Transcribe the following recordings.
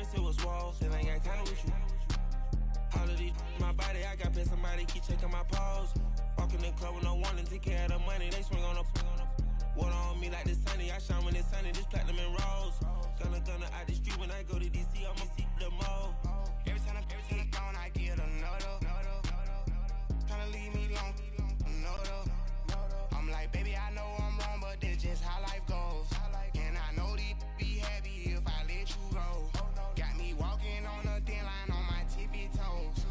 first it was walls, then I got kinda with you. All of these my body, I got pissed, somebody keep checking my pose. Walk in the club with no warning, take care of the money, they swing on the water on me like the sunny, I shine when it's sunny, this platinum and rose. Gonna out the street when I go to DC, I'ma see the mall. Every time I'm gone, I get another. Tryna leave me alone, another. I'm like, baby, I know I'm wrong, but that's just how life goes. And I know they'd be happy if I let you go. Got me walking on a thin line on my tippy toes.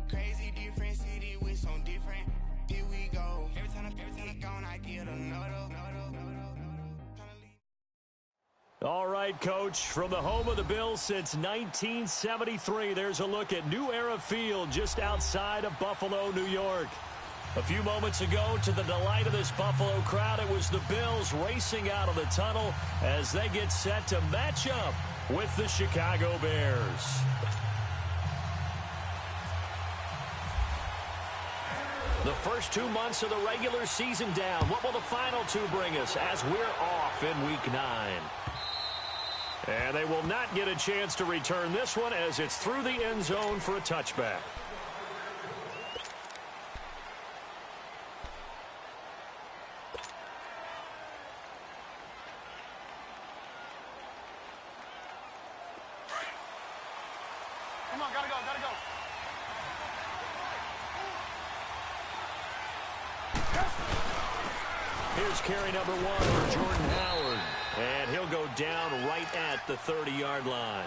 Crazy different city with some different, here we go. Every time I'm gone, I get another. All right, Coach, from the home of the Bills since 1973, there's a look at New Era Field just outside of Buffalo, New York. A few moments ago, to the delight of this Buffalo crowd, it was the Bills racing out of the tunnel as they get set to match up with the Chicago Bears. The first 2 months of the regular season down. What will the final two bring us as we're off in Week 9? And they will not get a chance to return this one as it's through the end zone for a touchback. Come on, gotta go. Here's carry number 1 for Jordan Howard. And he'll go down right at the 30-yard line.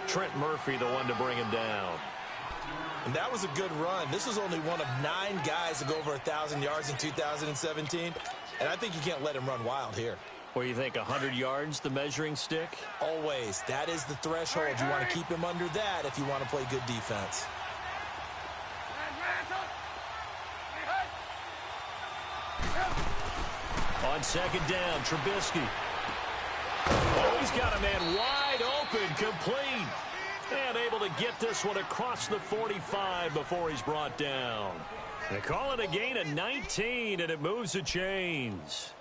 Trent Murphy, the one to bring him down. And that was a good run. This was only one of 9 guys to go over 1,000 yards in 2017. And I think you can't let him run wild here. What do you think, 100 yards, the measuring stick? Always. That is the threshold. You want to keep him under that if you want to play good defense. On second down, Trubisky. Oh, he's got a man wide open, complete. And able to get this one across the 45 before he's brought down. They call it a gain of 19, and it moves the chains.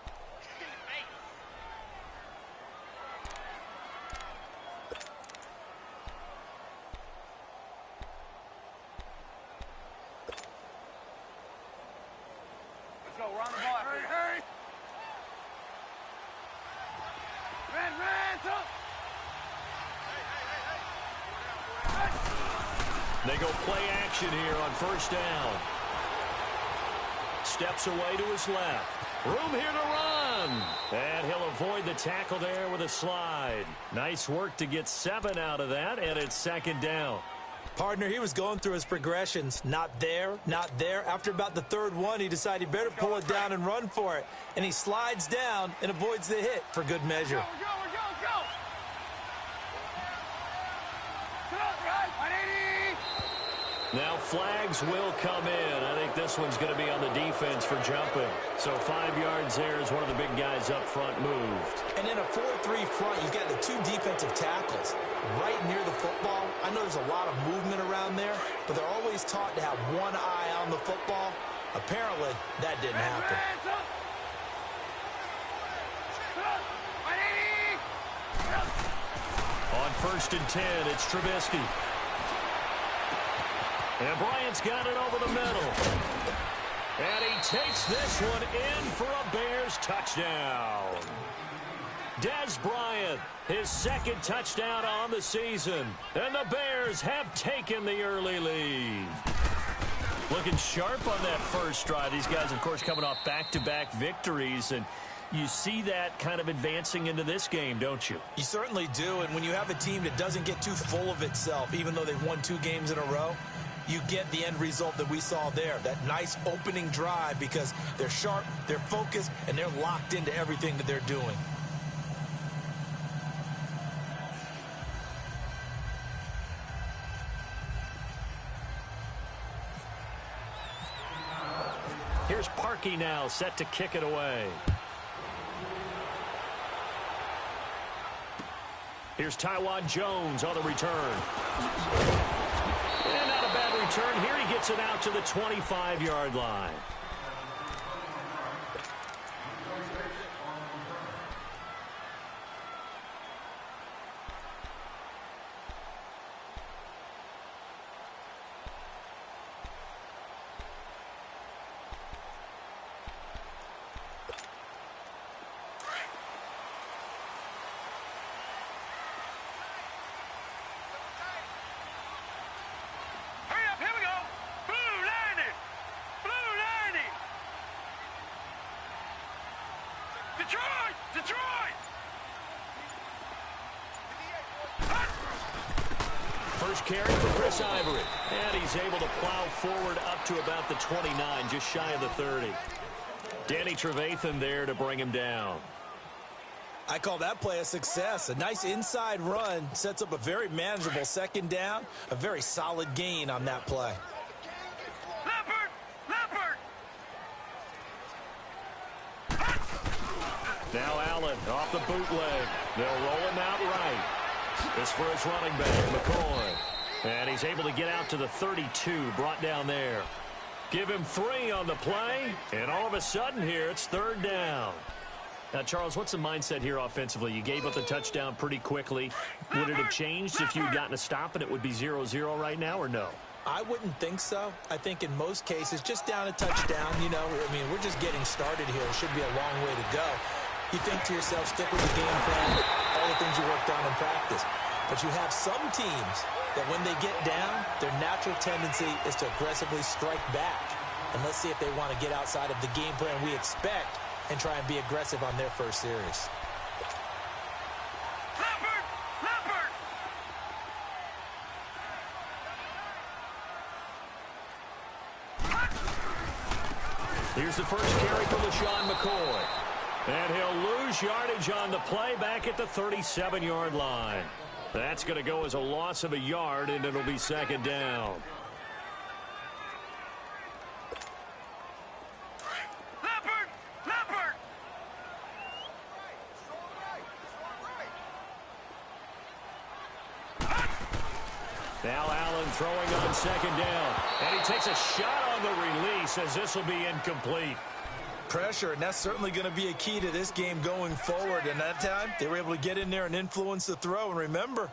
Let's go, we're on the ball. Hurry. They go play action here on first down. Steps away to his left. Room here to run. And he'll avoid the tackle there with a slide. Nice work to get 7 out of that, and it's second down. Partner, he was going through his progressions. Not there, not there. After about the third one, he decided he better pull it down and run for it. And he slides down and avoids the hit for good measure. Go. Now flags will come in. I think this one's going to be on the defense for jumping. So 5 yards there as one of the big guys up front moved. And in a 4-3 front, you've got the 2 defensive tackles right near the football. I know there's a lot of movement around there, but they're always taught to have one eye on the football. Apparently, that didn't happen. On first and 10, it's Trubisky. And Bryant's got it over the middle. And he takes this one in for a Bears touchdown. Dez Bryant, his second touchdown on the season. And the Bears have taken the early lead. Looking sharp on that first drive. These guys, of course, coming off back-to-back victories. And you see that kind of advancing into this game, don't you? You certainly do. And when you have a team that doesn't get too full of itself, even though they've won 2 games in a row, you get the end result that we saw there, that nice opening drive, because they're sharp, they're focused, and they're locked into everything that they're doing. Here's Parkey now, set to kick it away. Here's Tywan Jones on the return. And not a bad return. Here he gets it out to the 25-yard line. first carry for Chris Ivory. And he's able to plow forward up to about the 29, just shy of the 30. Danny Trevathan there to bring him down. I call that play a success. A nice inside run sets up a very manageable second down. A very solid gain on that play. Now Allen off the bootleg. They'll roll him out right. This for his running back, McCoy. And he's able to get out to the 32, brought down there. Give him 3 on the play, and all of a sudden here, it's third down. Now, Charles, what's the mindset here offensively? You gave up the touchdown pretty quickly. Would it have changed if you had gotten a stop and it would be 0-0 right now, or no? I wouldn't think so. I think in most cases, just down a touchdown, you know, I mean, we're just getting started here. It should be a long way to go. You think to yourself, stick with the game plan, all the things you worked on in practice. But you have some teams that when they get down, their natural tendency is to aggressively strike back. And let's see if they want to get outside of the game plan we expect and try and be aggressive on their first series. Here's the first carry for LaShawn McCoy. And he'll lose yardage on the play back at the 37-yard line. That's going to go as a loss of a yard, and it'll be second down. Now Allen throwing on second down. And he takes a shot on the release as this will be incomplete. Pressure, and that's certainly going to be a key to this game going forward. And that time, they were able to get in there and influence the throw. And remember,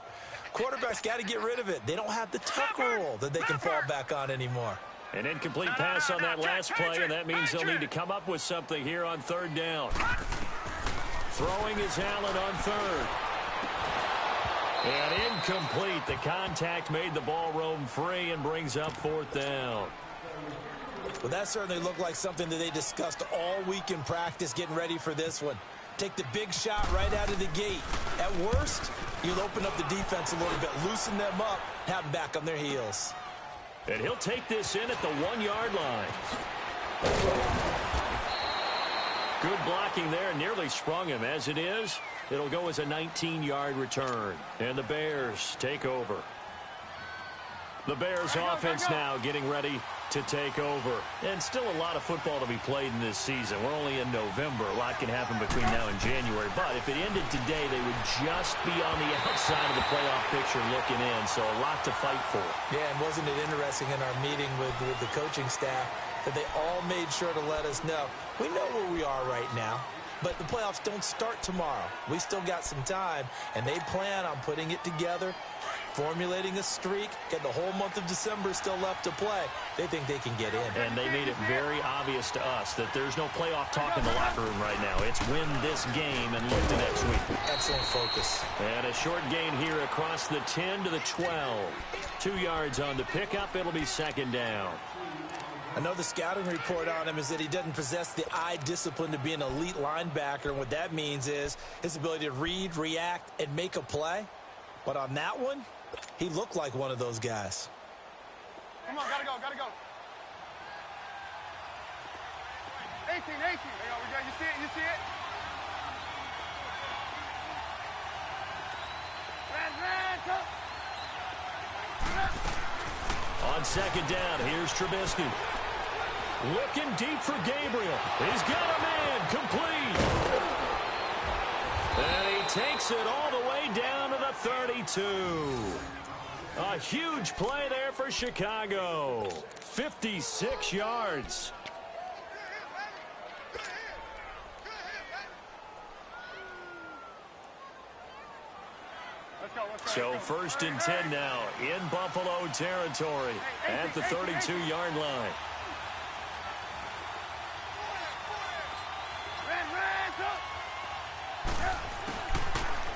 quarterbacks got to get rid of it. They don't have the tuck rule that they can fall back on anymore. An incomplete pass on that last play, and that means they'll need to come up with something here on third down. Throwing is Allen on third. And incomplete. The contact made the ball roam free and brings up fourth down. Well, that certainly looked like something that they discussed all week in practice getting ready for this one. Take the big shot right out of the gate. At worst, you'll open up the defense a little bit, loosen them up, have them back on their heels. And he'll take this in at the 1-yard line. Good blocking there, nearly sprung him. As it is, it'll go as a 19-yard return. And the Bears take over. The Bears offense now getting ready to take over. And still a lot of football to be played in this season. We're only in November. A lot can happen between now and January. But if it ended today, they would just be on the outside of the playoff picture looking in. So a lot to fight for. Yeah, and wasn't it interesting in our meeting with the coaching staff that they all made sure to let us know, we know where we are right now, but the playoffs don't start tomorrow. We still got some time, and they plan on putting it together, formulating a streak, getting the whole month of December still left to play. They think they can get in. And they made it very obvious to us that there's no playoff talk in the locker room right now. It's win this game and look to next week. Excellent focus. And a short gain here across the 10 to the 12. 2 yards on the pickup. It'll be second down. I know the scouting report on him is that he doesn't possess the eye discipline to be an elite linebacker. And what that means is his ability to read, react, and make a play. But on that one, he looked like one of those guys. Come on, gotta go, gotta go. 18. There you go, we got, you see it, you see it? On second down, here's Trubisky. Looking deep for Gabriel. He's got a man, complete. And he takes it all the way down to the 32. A huge play there for Chicago. 56 yards. Let's go. So first and 10 now in Buffalo territory at the 32-yard line.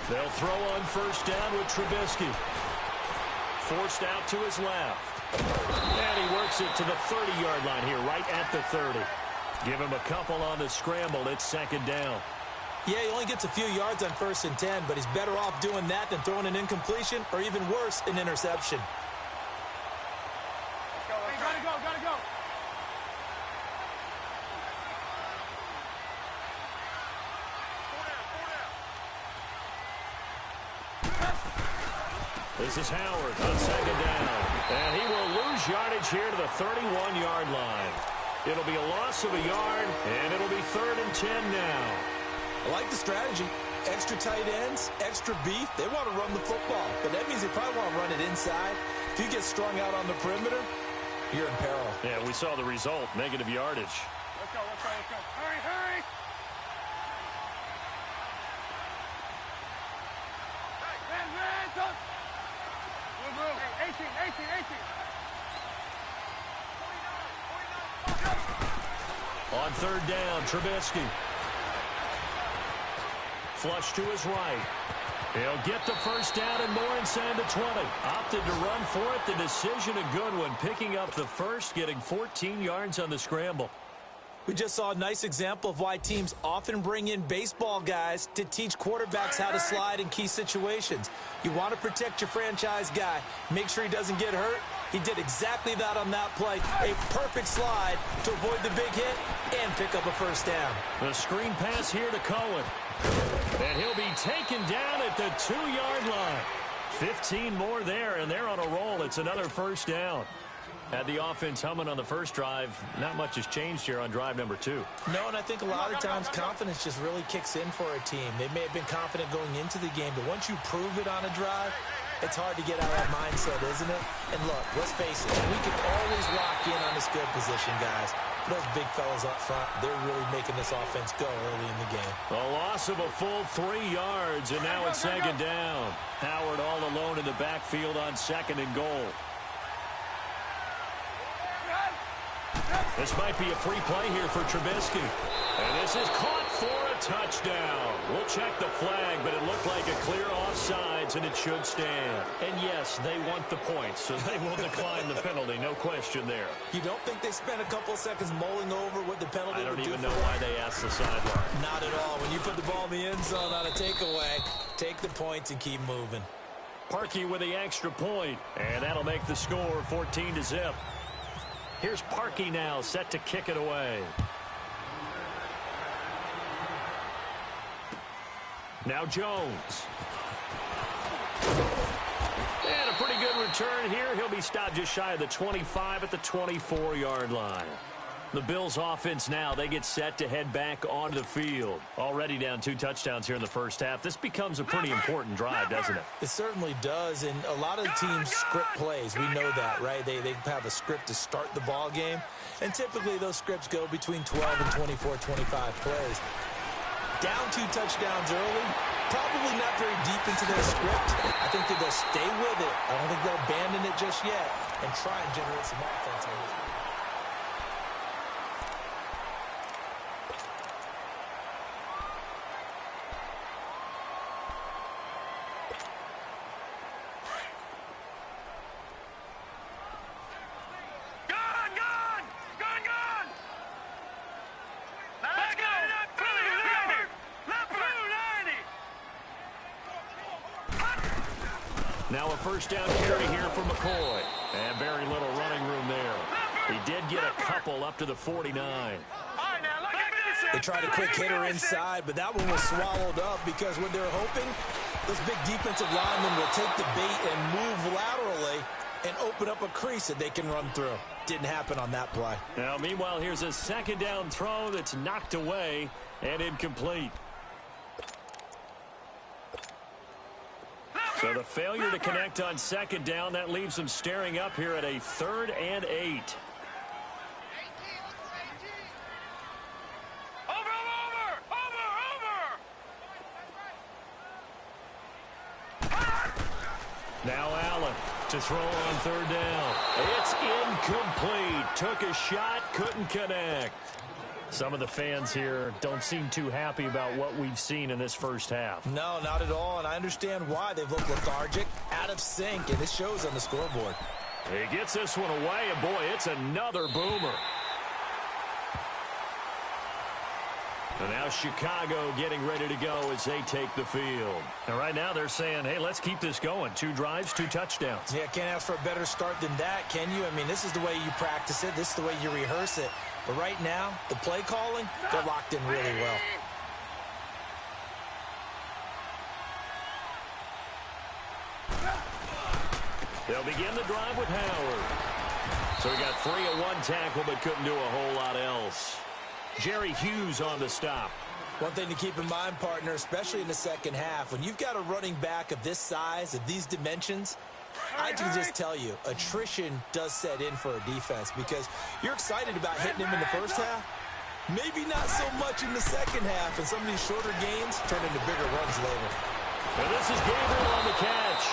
They'll throw on first down with Trubisky. Forced out to his left. And he works it to the 30-yard line here, right at the 30. Give him a couple on the scramble. It's second down. Yeah, he only gets a few yards on 1st and 10, but he's better off doing that than throwing an incompletion or even worse, an interception. Let's go. Hey, gotta go, gotta go. This is Howard on 2nd down. And he will lose yardage here to the 31-yard line. It'll be a loss of a yard, and it'll be 3rd and 10 now. I like the strategy. Extra tight ends, extra beef. They want to run the football, but that means they probably want to run it inside. If you get strung out on the perimeter, you're in peril. Yeah, we saw the result, negative yardage. Let's go, let's go, let's go. Hurry, hurry. Hey, man, don't. Move. Hey, 18. On 3rd down, Trubisky. Flush to his right. He'll get the 1st down and more inside the 20. Opted to run for it. The decision a good one. Picking up the 1st, getting 14 yards on the scramble. We just saw a nice example of why teams often bring in baseball guys to teach quarterbacks how to slide in key situations. You want to protect your franchise guy. Make sure he doesn't get hurt. He did exactly that on that play. A perfect slide to avoid the big hit and pick up a 1st down. The screen pass here to Cohen. And he'll be taken down at the 2-yard line. 15 more there, and they're on a roll. It's another 1st down. Had the offense humming on the 1st drive. Not much has changed here on drive number 2. No, and I think a lot of times confidence just really kicks in for a team. They may have been confident going into the game, but once you prove it on a drive, it's hard to get out of that mindset, isn't it? And look, let's face it, we can always lock in on the skill position, guys. Those big fellas up front, they're really making this offense go early in the game. A loss of a full 3 yards, and now it's 2nd down. Howard all alone in the backfield on 2nd and goal. This might be a free play here for Trubisky. And this is caught for a touchdown. We'll check the flag, but it looked like a clear offsides, and it should stand. And yes, they want the points, so they will decline the penalty. No question there. You don't think they spent a couple of seconds mulling over what the penalty would do? I don't even know why they asked the sideline. Not at all. When you put the ball in the end zone on a takeaway, take the points and keep moving. Parkey with the extra point, and that'll make the score 14-0. Here's Parkey now, set to kick it away. Now Jones. And a pretty good return here. He'll be stopped just shy of the 25 at the 24-yard line. The Bills offense now, they get set to head back onto the field. Already down 2 touchdowns here in the 1st half. This becomes a pretty important drive, doesn't it? It certainly does, and a lot of teams script plays. We know that, right? They have a script to start the ball game, and typically those scripts go between 12 and 24, 25 plays. Down 2 touchdowns early, probably not very deep into their script. I think that they'll stay with it. I don't think they'll abandon it just yet and try and generate some offense. Now a 1st down carry here for McCoy. And very little running room there. He did get a couple up to the 49. They tried a quick hitter inside, but that one was swallowed up because when they're hoping, those big defensive linemen will take the bait and move laterally and open up a crease that they can run through. Didn't happen on that play. Now, meanwhile, here's a 2nd down throw that's knocked away and incomplete. So the failure to connect on 2nd down, that leaves them staring up here at a 3rd and 8. Now Allen to throw on 3rd down. It's incomplete. Took a shot, couldn't connect. Some of the fans here don't seem too happy about what we've seen in this 1st half. No, not at all, and I understand why. They've looked lethargic, out of sync, and it shows on the scoreboard. He gets this one away, and boy, it's another boomer. And now Chicago getting ready to go as they take the field. And right now they're saying, hey, let's keep this going. 2 drives, 2 touchdowns. Yeah, can't ask for a better start than that, can you? I mean, this is the way you practice it. This is the way you rehearse it. But right now, the play calling, they're locked in really well. They'll begin the drive with Howard. So he got free of 1 tackle but couldn't do a whole lot else. Jerry Hughes on the stop. One thing to keep in mind, partner, especially in the second half, when you've got a running back of this size, of these dimensions, I can just tell you, attrition does set in for a defense because you're excited about hitting him in the first half. Maybe not so much in the second half, and some of these shorter gains turn into bigger runs later. And this is Gabriel on the catch.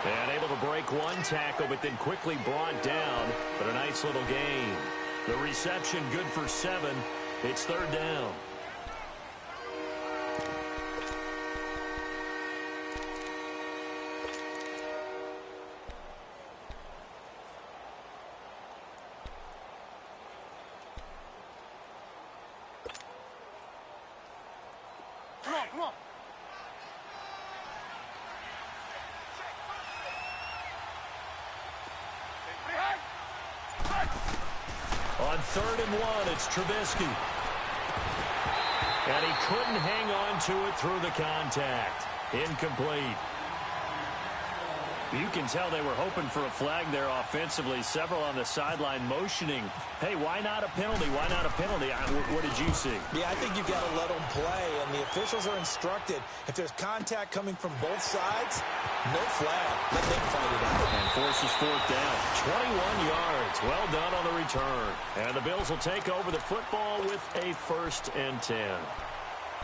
And able to break 1 tackle, but then quickly brought down. But a nice little gain. The reception good for 7. It's 3rd down. Come on. On 3rd and 1, it's Trubisky. And he couldn't hang on to it through the contact. Incomplete. You can tell they were hoping for a flag there offensively. Several on the sideline motioning. Hey, why not a penalty? Why not a penalty? What did you see? Yeah, I think you've got to let them play, and the officials are instructed. If there's contact coming from both sides, no flag. Let them fight it out. And forces 4th down. 21 yards. Well done on the return. And the Bills will take over the football with a 1st and 10.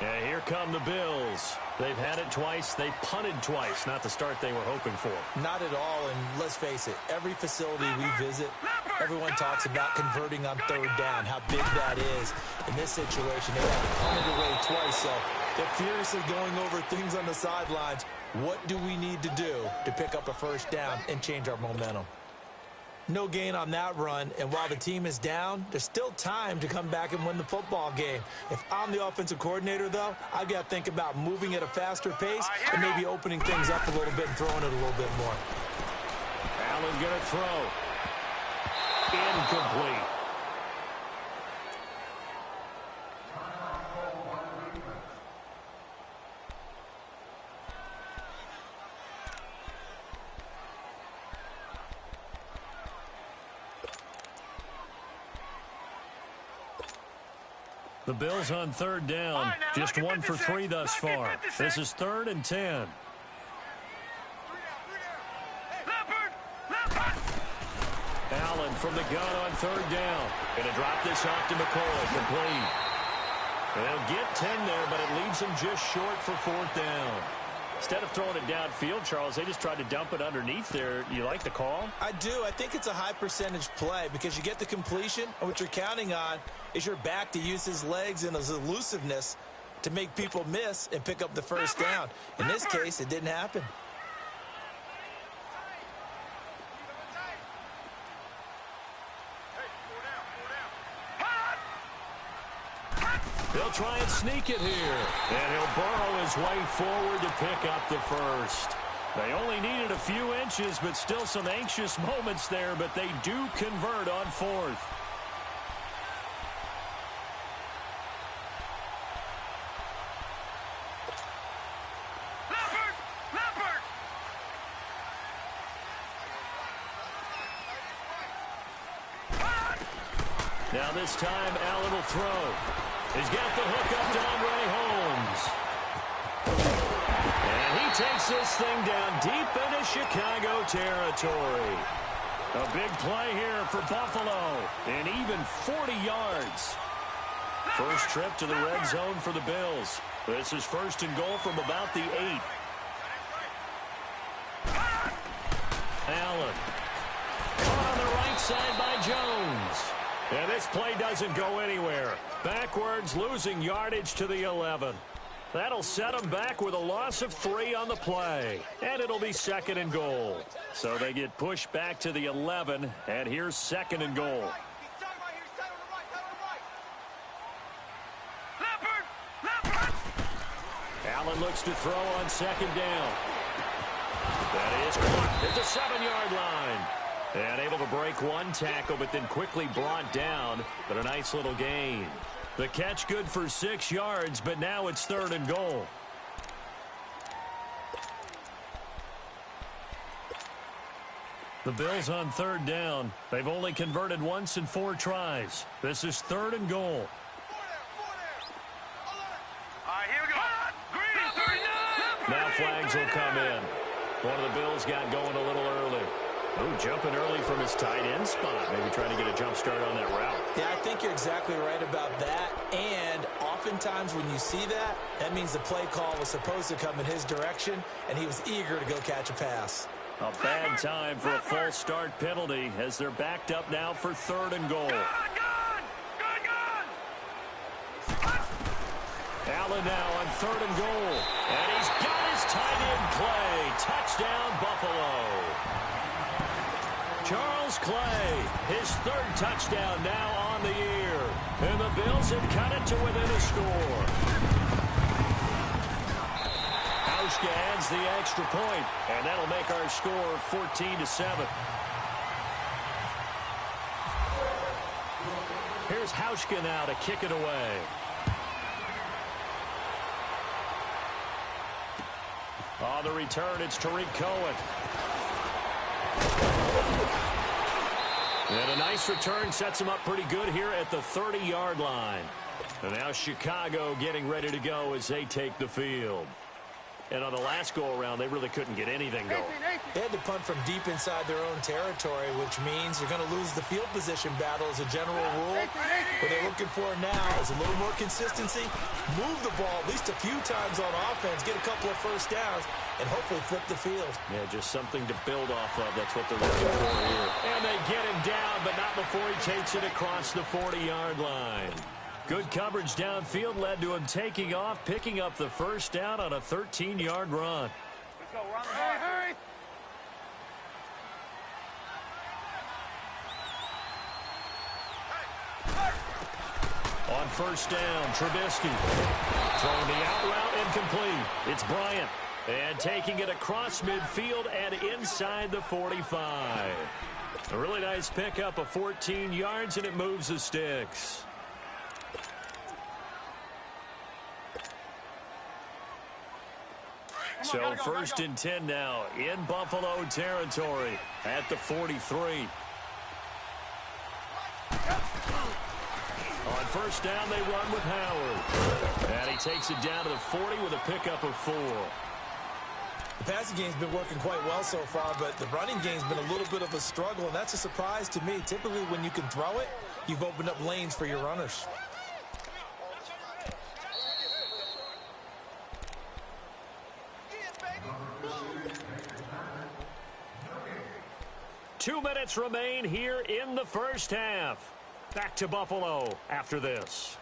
And here come the Bills. They've had it twice. They've punted twice. Not the start they were hoping for. Not at all, and let's face it, every facility we visit, everyone talks about converting on 3rd down, how big that is. In this situation, they have punted away twice, so they're furiously going over things on the sidelines. What do we need to do to pick up a 1st down and change our momentum? No gain on that run, and while the team is down, there's still time to come back and win the football game. If I'm the offensive coordinator, though, I've got to think about moving at a faster pace and maybe opening things up a little bit and throwing it a little bit more. Allen going to throw. Incomplete. The Bills on 3rd down. Just 1 for 3 thus far. This is 3rd and 10. Allen from the gun on 3rd down. Going to drop this off to McCoy. Complete. And they'll get 10 there, but it leaves them just short for 4th down. Instead of throwing it downfield, Charles, they just tried to dump it underneath there. You like the call? I do. I think it's a high percentage play because you get the completion, and what you're counting on is your back to use his legs and his elusiveness to make people miss and pick up the 1st down. In this case, it didn't happen. They'll try and sneak it here. And he'll burrow his way forward to pick up the 1st. They only needed a few inches, but still some anxious moments there, but they do convert on 4th. Now this time, Allen will throw. He's got the hook up to Andre Holmes. And he takes this thing down deep into Chicago territory. A big play here for Buffalo. And even 40 yards. First trip to the red zone for the Bills. This is 1st and goal from about the 8. Allen. Caught on the right side by Jones. And this play doesn't go anywhere. Backwards, losing yardage to the 11. That'll set them back with a loss of 3 on the play. And it'll be 2nd and goal. So they get pushed back to the 11, and here's 2nd and goal. looks to throw on second down. That is caught at the 7-yard line. And able to break one tackle, but then quickly brought down. But a nice little gain. The catch good for 6 yards, but now it's 3rd and goal. The Bills on 3rd down. They've only converted once in 4 tries. This is 3rd and goal. All right, here we go. Green, 39. Now flags will come in. One of the Bills got going a little early. Oh, jumping early from his tight end spot. Maybe trying to get a jump start on that route. Yeah, I think you're exactly right about that. And oftentimes when you see that, that means the play call was supposed to come in his direction, and he was eager to go catch a pass. A bad time for a false start penalty as they're backed up now for 3rd and goal. Allen now on 3rd and goal. And he's got his tight end play. Touchdown, Buffalo. Charles Clay, his 3rd touchdown now on the year. And the Bills have cut it to within a score. Hauschka adds the extra point, and that'll make our score 14-7. Here's Hauschka now to kick it away. On the return, it's Tariq Cohen. And a nice return sets him up pretty good here at the 30-yard line. And now Chicago getting ready to go as they take the field. And on the last go-around, they really couldn't get anything going. They had to punt from deep inside their own territory, which means you're going to lose the field position battle as a general rule. What they're looking for now is a little more consistency, move the ball at least a few times on offense, get a couple of first downs, and hopefully flip the field. Yeah, just something to build off of. That's what they're looking for here. And they get him down, but not before he takes it across the 40-yard line. Good coverage downfield led to him taking off, picking up the first down on a 13-yard run. Let's go. We're on the ball. Hurry. On first down, Trubisky. Throwing the out route incomplete. It's Bryant. And taking it across midfield and inside the 45. A really nice pickup of 14 yards, and it moves the sticks. So 1st and 10 now in Buffalo territory at the 43. On first down, they run with Howard. And he takes it down to the 40 with a pickup of 4. The passing game's been working quite well so far, but the running game's been a little bit of a struggle, and that's a surprise to me. Typically, when you can throw it, you've opened up lanes for your runners. 2 minutes remain here in the first half. Back to Buffalo after this.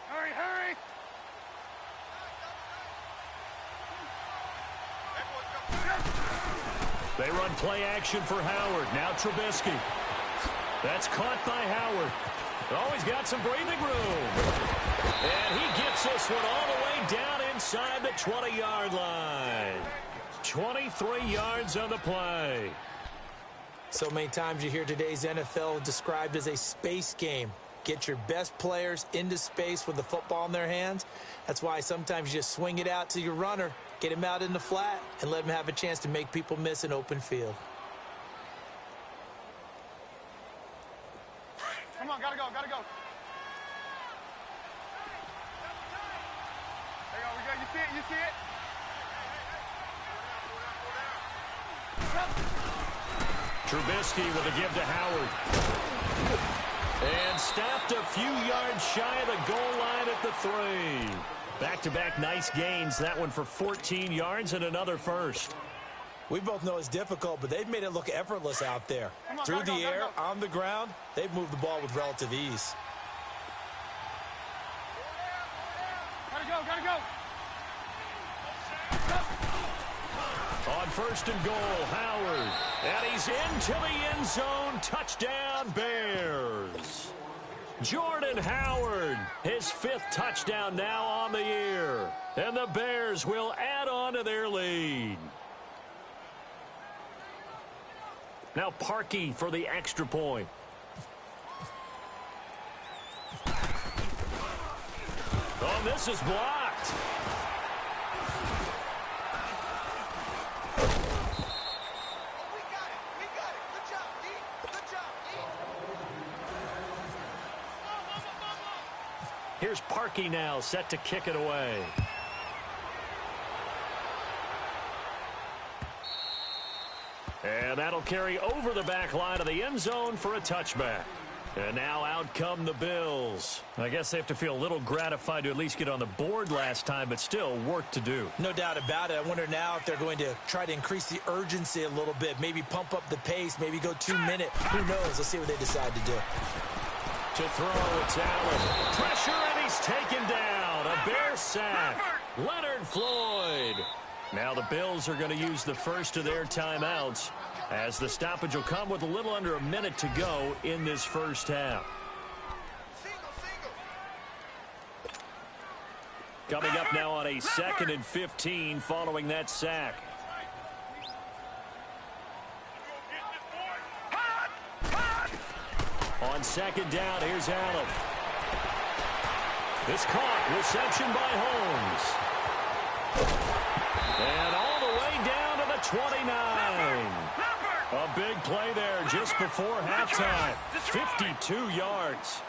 Hurry, hurry. They run play action for Howard. Now Trubisky. That's caught by Howard. Always got some breathing room. And he gets this one all the way down inside the 20-yard line. 23 yards on the play. So many times you hear today's NFL described as a space game. Get your best players into space with the football in their hands. That's why sometimes you just swing it out to your runner, get him out in the flat, and let him have a chance to make people miss an open field. Come on, gotta go, gotta go. There you go, we go. You see it, you see it? Trubisky with a give to Howard. And stopped a few yards shy of the goal line at the 3. Back-to-back nice gains. That one for 14 yards and another first. We both know it's difficult, but they've made it look effortless out there. On, Through the air, go. on the ground, they've moved the ball with relative ease. Gotta go, gotta go. On first and goal, Howard. And he's into the end zone. Touchdown, Bears. Jordan Howard, his 5th touchdown now on the year. And the Bears will add on to their lead. Now Parkey for the extra point. Oh, this is blocked. Here's Parkey now, set to kick it away. And that'll carry over the back line of the end zone for a touchback. And now out come the Bills. I guess they have to feel a little gratified to at least get on the board last time, but still work to do. No doubt about it. I wonder now if they're going to try to increase the urgency a little bit, maybe pump up the pace, maybe go 2 minute. Who knows? Let's see what they decide to do. To throw, it's Allen. Pressure, and he's taken down. A Bear sack. Leonard Floyd. Now the Bills are going to use the first of their timeouts, as the stoppage will come with a little under a minute to go in this first half. Coming up now on a 2nd and 15 following that sack. On 2nd down, here's Allen. This caught. Reception by Holmes. And all the way down to the 29. A big play there just before halftime. 52 yards.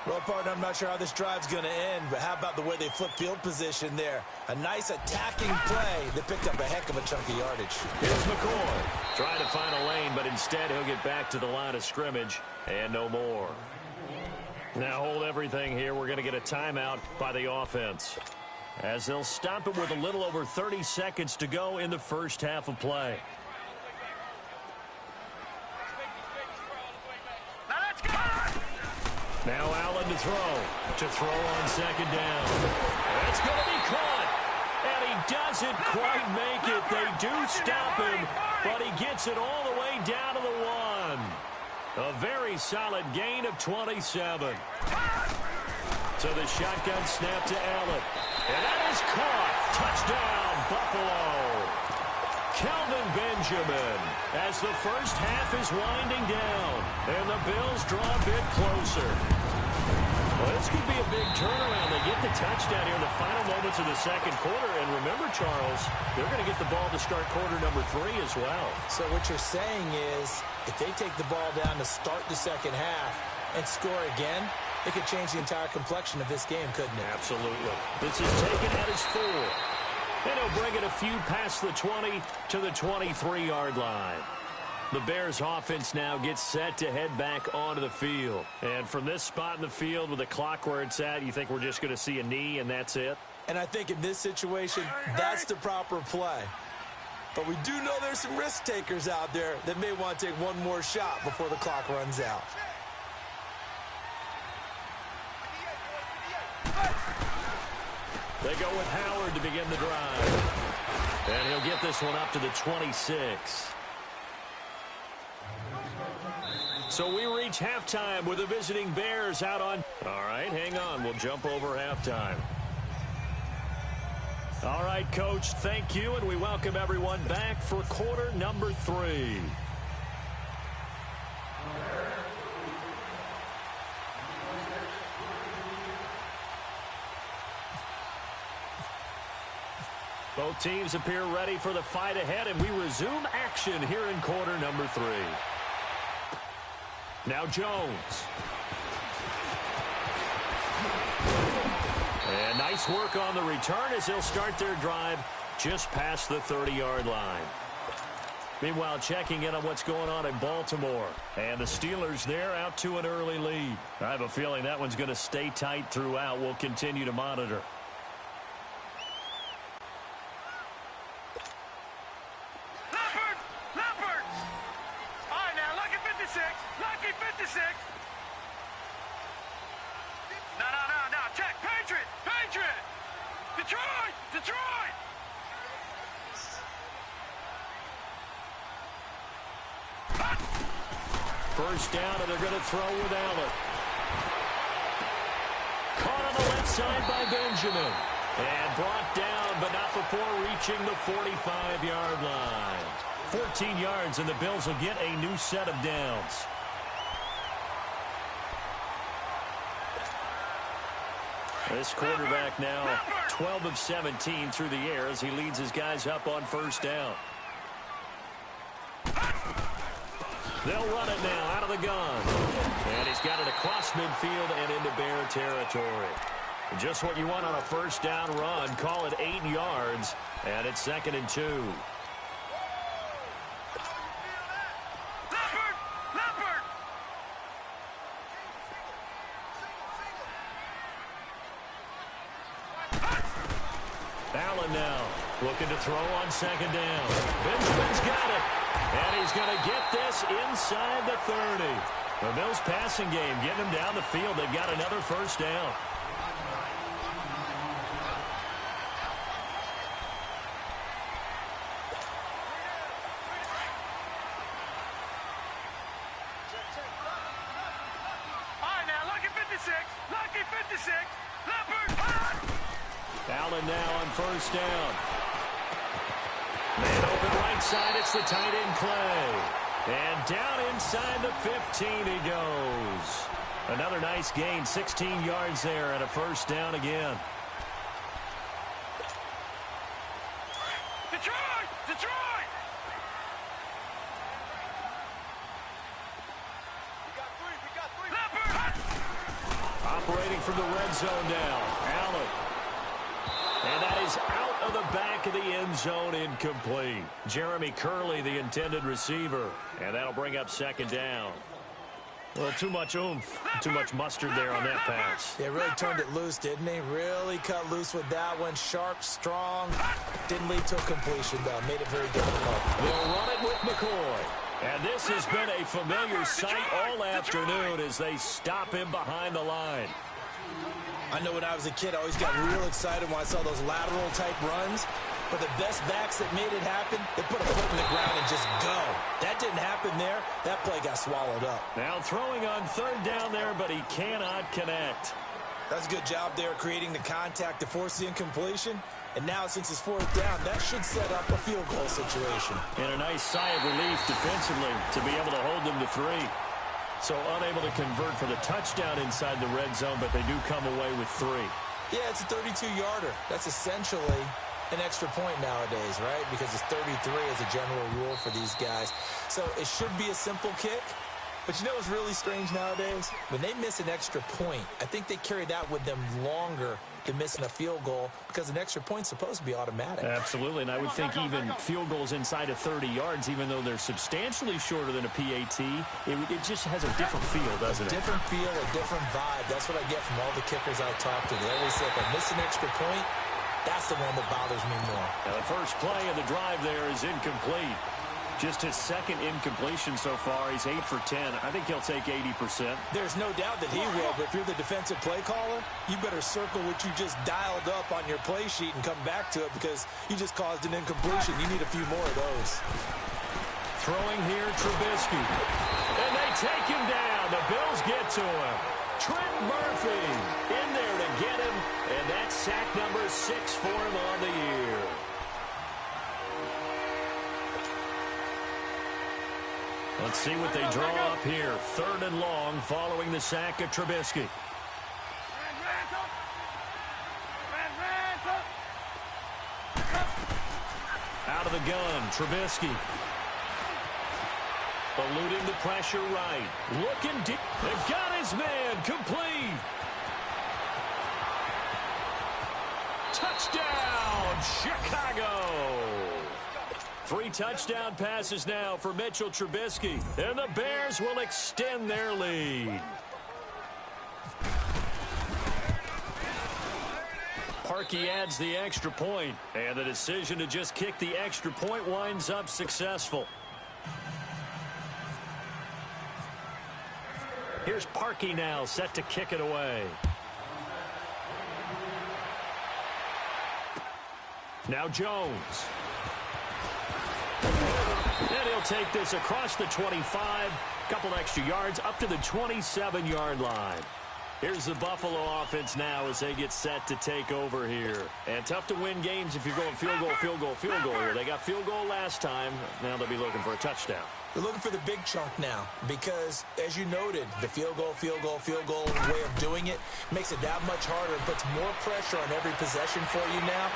Well, partner, I'm not sure how this drive's going to end, but how about the way they flip field position there? A nice attacking play that picked up a heck of a chunk of yardage. Here's McCoy. Trying to find a lane, but instead he'll get back to the line of scrimmage and no more. Now hold everything here. We're going to get a timeout by the offense, as they'll stop it with a little over 30 seconds to go in the first half of play. Now Allen to throw. To throw on 2nd down. That's going to be caught. And he doesn't quite make it. They do stop him, but he gets it all the way down to the 1. A very solid gain of 27. So the shotgun snap to Allen. And that is caught. Touchdown, Buffalo. Kelvin Benjamin, as the first half is winding down, and the Bills draw a bit closer. Well, this could be a big turnaround. They get the touchdown here in the final moments of the second quarter. And remember, Charles, they're going to get the ball to start quarter number 3 as well. So what you're saying is, if they take the ball down to start the second half and score again, it could change the entire complexion of this game, couldn't it? Absolutely. This is taken at his 4. And he'll bring it a few past the 20 to the 23-yard line. The Bears offense now gets set to head back onto the field. And from this spot in the field with the clock where it's at, you think we're just going to see a knee and that's it? And I think in this situation, that's the proper play. But we do know there's some risk takers out there that may want to take one more shot before the clock runs out. They go with Howard to begin the drive. And he'll get this one up to the 26. So we reach halftime with the visiting Bears out on. All right, hang on. We'll jump over halftime. All right, Coach, thank you, and we welcome everyone back for quarter number 3. Both teams appear ready for the fight ahead, and we resume action here in quarter number 3. Now Jones. And nice work on the return as they'll start their drive just past the 30-yard line. Meanwhile, checking in on what's going on in Baltimore. And the Steelers there out to an early lead. I have a feeling that one's going to stay tight throughout. We'll continue to monitor. First down, and they're going to throw with Allen. Caught on the left side by Benjamin. And brought down, but not before reaching the 45-yard line. 14 yards, and the Bills will get a new set of downs. This quarterback now 12 of 17 through the air as he leads his guys up on first down. They'll run it now out of the gun. And he's got it across midfield and into Bear territory. Just what you want on a first down run. Call it 8 yards, and it's 2nd and 2. Allen now looking to throw on 2nd down. Benjamin's got it, and he's going to get this inside the 30. The Bills passing game getting him down the field. They've got another first down. Allen now on first down. Man open right side. It's the tight end Clay. And down inside the 15 he goes. Another nice gain. 16 yards there and a first down again. Detroit! Detroit! We got three. Operating from the red zone now. Allen. And that is out of the back of the end zone, incomplete. Jeremy Curley, the intended receiver. And that'll bring up 2nd down. Well, too much oomph, too much mustard there on that pass. Yeah, really turned it loose, didn't he? Really cut loose with that one. Sharp, strong. Didn't lead to a completion, though. Made it very difficult. They'll run it with McCoy. And this has been a familiar sight all afternoon as they stop him behind the line. I know when I was a kid, I always got real excited when I saw those lateral-type runs. But the best backs that made it happen, they put a foot in the ground and just go. That didn't happen there. That play got swallowed up. Now throwing on 3rd down there, but he cannot connect. That's a good job there creating the contact to force the incompletion. And now, since it's 4th down, that should set up a field goal situation. And a nice sigh of relief defensively to be able to hold them to 3. So unable to convert for the touchdown inside the red zone, but they do come away with 3. Yeah, it's a 32-yarder. That's essentially an extra point nowadays, right? Because it's 33 as a general rule for these guys. So it should be a simple kick. But you know what's really strange nowadays? When they miss an extra point, I think they carry that with them longer than missing a field goal because an extra point's supposed to be automatic. Absolutely, and I would think even field goals inside of 30 yards, even though they're substantially shorter than a PAT, it just has a different feel, doesn't it? A different feel, a different vibe. That's what I get from all the kickers I talk to. They always say, if I miss an extra point, that's the one that bothers me more. Now the first play of the drive there is incomplete. Just his 2nd incompletion so far. He's 8 for 10. I think he'll take 80%. There's no doubt that he will, but if you're the defensive play caller, you better circle what you just dialed up on your play sheet and come back to it because you just caused an incompletion. You need a few more of those. Throwing here, Trubisky. And they take him down. The Bills get to him. Trent Murphy in there to get him, and that's sack number 6 for him on the year. Let's see what they draw up here. 3rd and long following the sack of Trubisky. Out of the gun, Trubisky. Eluding the pressure right. Looking deep. They've got his man. Complete. Touchdown, Chicago. 3 touchdown passes now for Mitchell Trubisky. And the Bears will extend their lead. Parkey adds the extra point, and the decision to just kick the extra point winds up successful. Here's Parkey now, set to kick it away. Now Jones. And he'll take this across the 25, couple extra yards, up to the 27-yard line. Here's the Buffalo offense now as they get set to take over here. And tough to win games if you're going field goal, field goal, field goal here. They got field goal last time. Now they'll be looking for a touchdown. They're looking for the big chunk now because, as you noted, the field goal way of doing it makes it that much harder and puts more pressure on every possession for you now.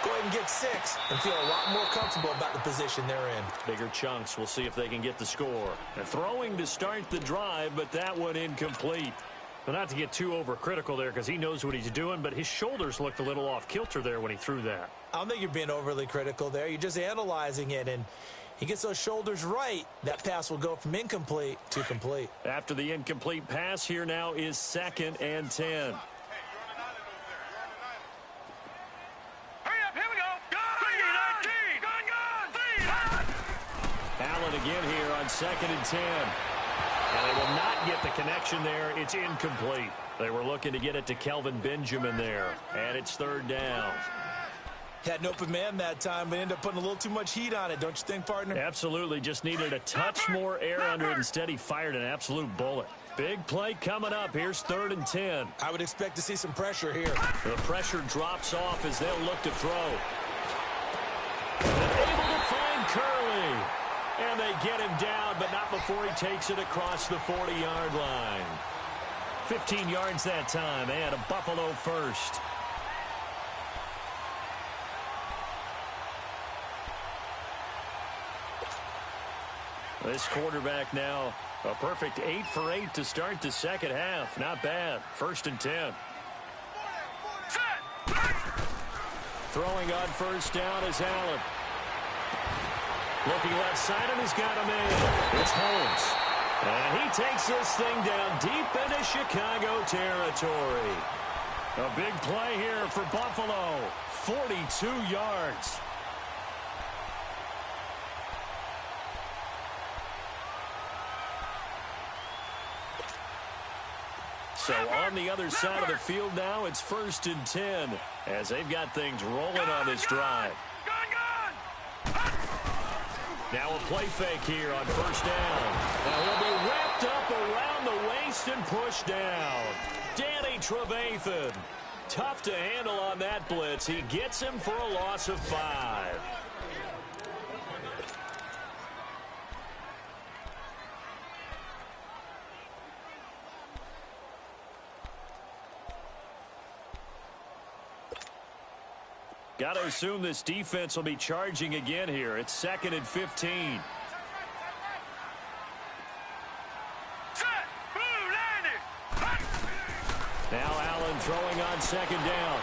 Go ahead and get 6 and feel a lot more comfortable about the position they're in. Bigger chunks. We'll see if they can get the score. And throwing to start the drive, but that one incomplete. Well, not to get too overcritical there because he knows what he's doing, but his shoulders looked a little off kilter there when he threw that. I don't think you're being overly critical there. You're just analyzing it, and he gets those shoulders right. That pass will go from incomplete to complete. After the incomplete pass, here now is 2nd and 10. Allen again here on 2nd and 10. And they will not get the connection there. It's incomplete. They were looking to get it to Kelvin Benjamin there. And it's 3rd down. Had an open man that time, but ended up putting a little too much heat on it, don't you think, partner? Absolutely. Just needed a touch more air under it. Instead, he fired an absolute bullet. Big play coming up. Here's 3rd and 10. I would expect to see some pressure here. The pressure drops off as they'll look to throw. And able to find Curley. And they get him down, but not before he takes it across the 40-yard line. 15 yards that time, and a Buffalo first. This quarterback now, a perfect 8 for 8 to start the second half. Not bad. 1st and 10. Throwing on 1st down is Allen. Looking left side, and he's got him in. It's Holmes. And he takes this thing down deep into Chicago territory. A big play here for Buffalo. 42 yards. So on the other side of the field now, it's 1st and 10 as they've got things rolling on this drive. Now a play fake here on 1st down. Now he'll be wrapped up around the waist and pushed down. Danny Trevathan. Tough to handle on that blitz. He gets him for a loss of 5. Got to assume this defense will be charging again here. It's 2nd and 15. Now Allen throwing on 2nd down.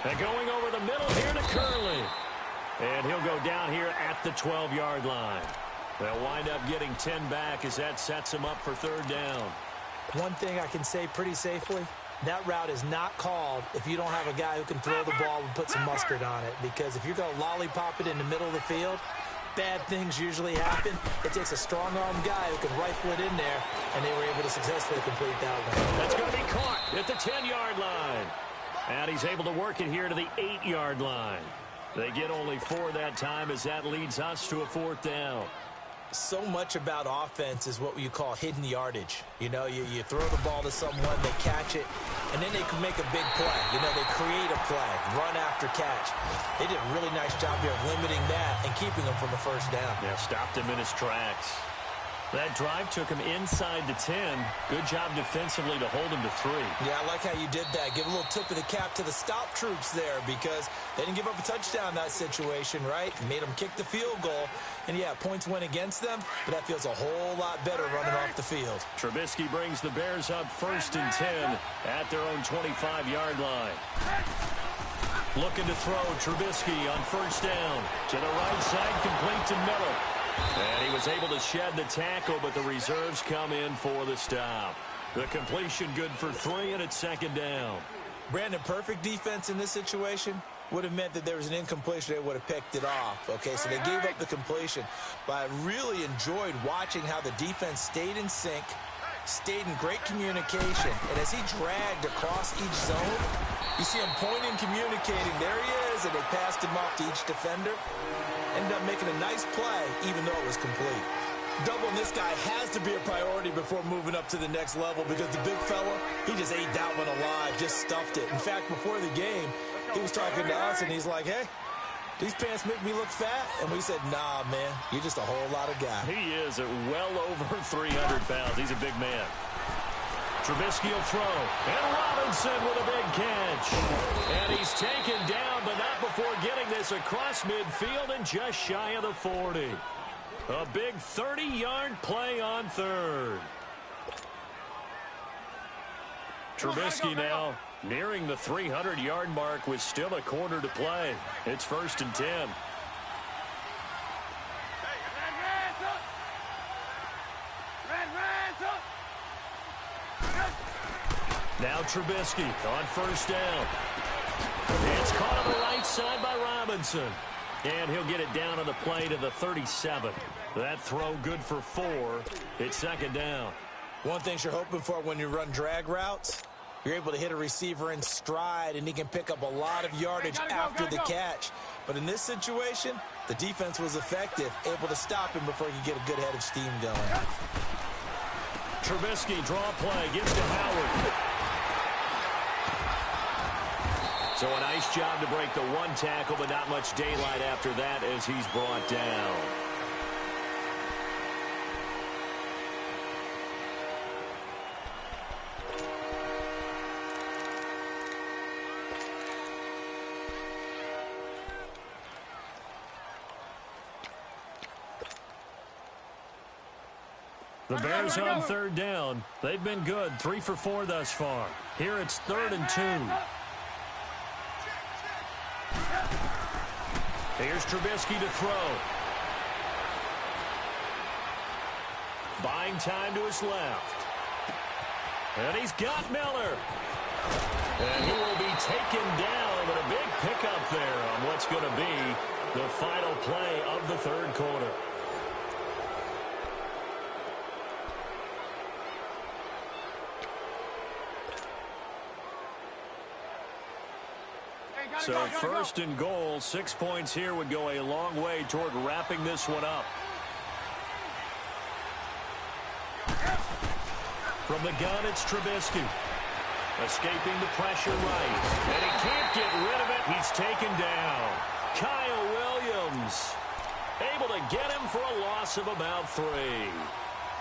And going over the middle here to Curley. And he'll go down here at the 12-yard line. They'll wind up getting 10 back as that sets him up for 3rd down. One thing I can say pretty safely, that route is not called if you don't have a guy who can throw the ball and put some mustard on it. Because if you're going to lollipop it in the middle of the field, bad things usually happen. It takes a strong-arm guy who can rifle it in there, and they were able to successfully complete that one. That's going to be caught at the 10-yard line. And he's able to work it here to the 8-yard line. They get only 4 that time as that leads us to a 4th down. So much about offense is what you call hidden yardage. You know, you throw the ball to someone, they catch it, and then they can make a big play. You know, they create a play, run after catch. They did a really nice job here of limiting that and keeping him from a 1st down. Yeah, stopped him in his tracks. That drive took him inside the 10. Good job defensively to hold him to 3. Yeah, I like how you did that. Give a little tip of the cap to the stop troops there because they didn't give up a touchdown in that situation, right? Made them kick the field goal. And, yeah, points went against them, but that feels a whole lot better running off the field. Trubisky brings the Bears up 1st and 10 at their own 25-yard line. Looking to throw Trubisky on 1st down. To the right side, complete to Miller. And he was able to shed the tackle, but the reserves come in for the stop. The completion good for 3, and it's 2nd down. Brandon, perfect defense in this situation would have meant that there was an incompletion. They would have picked it off. Okay, so they gave up the completion. But I really enjoyed watching how the defense stayed in sync, stayed in great communication. And as he dragged across each zone, you see him pointing, communicating. There he is, and they passed him off to each defender. ended up making a nice play, even though it was complete. Doubling this guy has to be a priority before moving up to the next level because the big fella, he just ate that one alive, just stuffed it. In fact, before the game, he was talking to us, and he's like, hey, these pants make me look fat. And we said, nah, man, you're just a whole lot of guy. He is at well over 300 pounds. He's a big man. Trubisky will throw. And Robinson with a big catch. And he's taken down, but not before getting this across midfield and just shy of the 40. A big 30-yard play on third. Trubisky now nearing the 300-yard mark with still a quarter to play. It's 1st and 10. Now Trubisky on 1st down. It's caught on the right side by Robinson. And he'll get it down on the play to the 37. That throw good for 4. It's 2nd down. One thing you're hoping for when you run drag routes, you're able to hit a receiver in stride, and he can pick up a lot of yardage after the catch. But in this situation, the defense was effective, able to stop him before he could get a good head of steam going. Trubisky draw play, gives to Howard. So a nice job to break the one tackle, but not much daylight after that as he's brought down. The Bears on 3rd down. They've been good, 3 for 4 thus far. Here it's 3rd and 2. Here's Trubisky to throw. Buying time to his left. And he's got Miller. And he will be taken down, but a big pickup there on what's going to be the final play of the 3rd quarter. So 1st and goal, 6 points here would go a long way toward wrapping this one up. From the gun, it's Trubisky. Escaping the pressure right. And he can't get rid of it. He's taken down. Kyle Williams able to get him for a loss of about 3.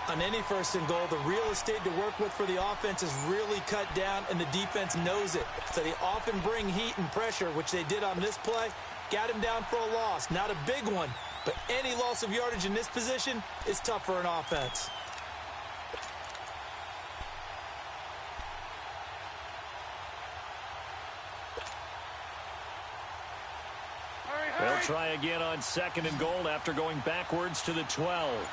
On any 1st and goal, the real estate to work with for the offense is really cut down, and the defense knows it. So they often bring heat and pressure, which they did on this play. Got him down for a loss. Not a big one, but any loss of yardage in this position is tough for an offense. They'll try again on 2nd and goal after going backwards to the 12.